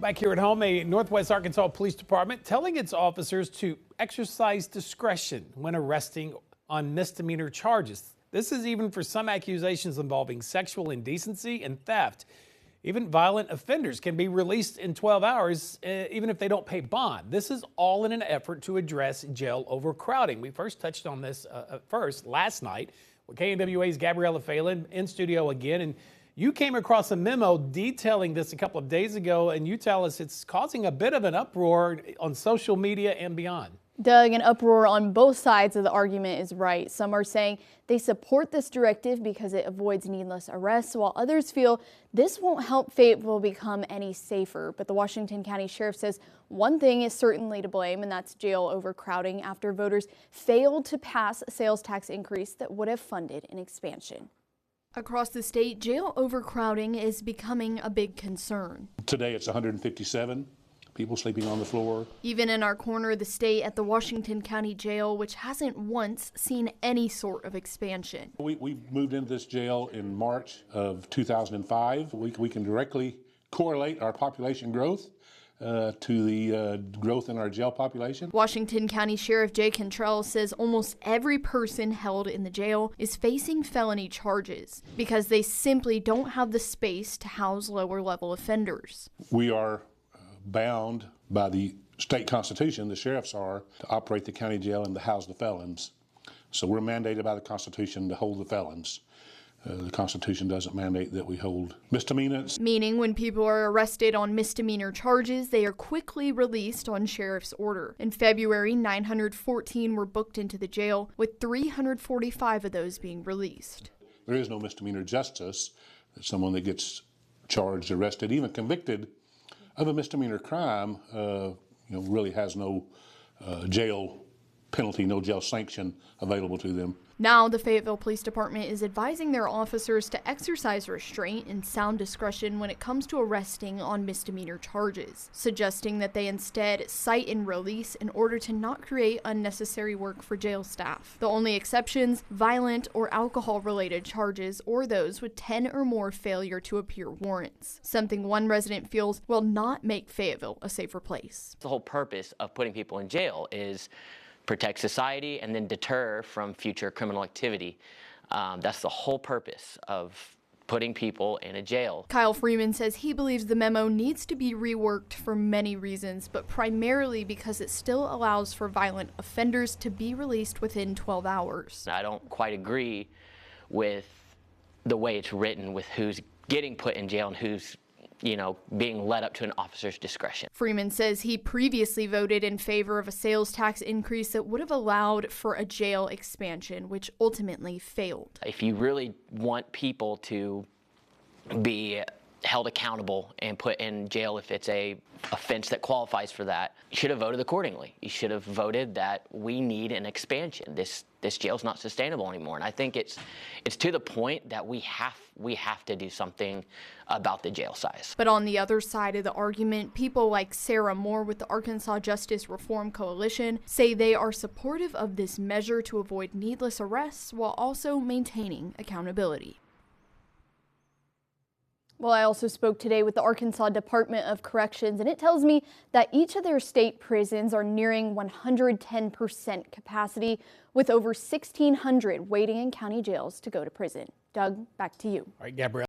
Back here at home, a Northwest Arkansas Police Department telling its officers to exercise discretion when arresting on misdemeanor charges. This is even for some accusations involving sexual indecency and theft. Even violent offenders can be released in 12 hours, even if they don't pay bond. This is all in an effort to address jail overcrowding. We first touched on this last night with KNWA's Gabriella Phelan in studio again. And you came across a memo detailing this a couple of days ago, and you tell us it's causing a bit of an uproar on social media and beyond. Doug, an uproar on both sides of the argument is right. Some are saying they support this directive because it avoids needless arrests, while others feel this won't help Fayetteville become any safer. But the Washington County Sheriff says one thing is certainly to blame, and that's jail overcrowding after voters failed to pass a sales tax increase that would have funded an expansion. Across the state, jail overcrowding is becoming a big concern. Today it's 157 people sleeping on the floor. Even in our corner of the state at the Washington County Jail, which hasn't once seen any sort of expansion. We moved into this jail in March of 2005. We can directly correlate our population growth to the growth in our jail population. Washington County Sheriff Jay Cantrell says almost every person held in the jail is facing felony charges because they simply don't have the space to house lower level offenders. We are bound by the state constitution, the sheriffs are, to operate the county jail and to house the felons. So we're mandated by the Constitution to hold the felons. The Constitution doesn't mandate that we hold misdemeanors. Meaning when people are arrested on misdemeanor charges, they are quickly released on sheriff's order. In February, 914 were booked into the jail, with 345 of those being released. There is no misdemeanor justice. Someone that gets charged, arrested, even convicted of a misdemeanor crime, really has no jail penalty, no jail sanction available to them. Now, the Fayetteville Police Department is advising their officers to exercise restraint and sound discretion when it comes to arresting on misdemeanor charges, suggesting that they instead cite and release in order to not create unnecessary work for jail staff. The only exceptions, violent or alcohol-related charges or those with 10 or more failure to appear warrants, something one resident feels will not make Fayetteville a safer place. The whole purpose of putting people in jail is protect society and then deter from future criminal activity. That's the whole purpose of putting people in a jail. Kyle Freeman says he believes the memo needs to be reworked for many reasons, but primarily because it still allows for violent offenders to be released within 12 hours. I don't quite agree with the way it's written, with who's getting put in jail and who's being led up to an officer's discretion. Freeman says he previously voted in favor of a sales tax increase that would have allowed for a jail expansion, which ultimately failed. If you really want people to be held accountable and put in jail if it's a offense that qualifies for that, you should have voted accordingly. You should have voted that we need an expansion. This jail's not sustainable anymore. And I think it's to the point that we have to do something about the jail size. But on the other side of the argument, people like Sarah Moore with the Arkansas Justice Reform Coalition say they are supportive of this measure to avoid needless arrests while also maintaining accountability. Well, I also spoke today with the Arkansas Department of Corrections, and it tells me that each of their state prisons are nearing 110% capacity, with over 1,600 waiting in county jails to go to prison. Doug, back to you. All right, Gabrielle.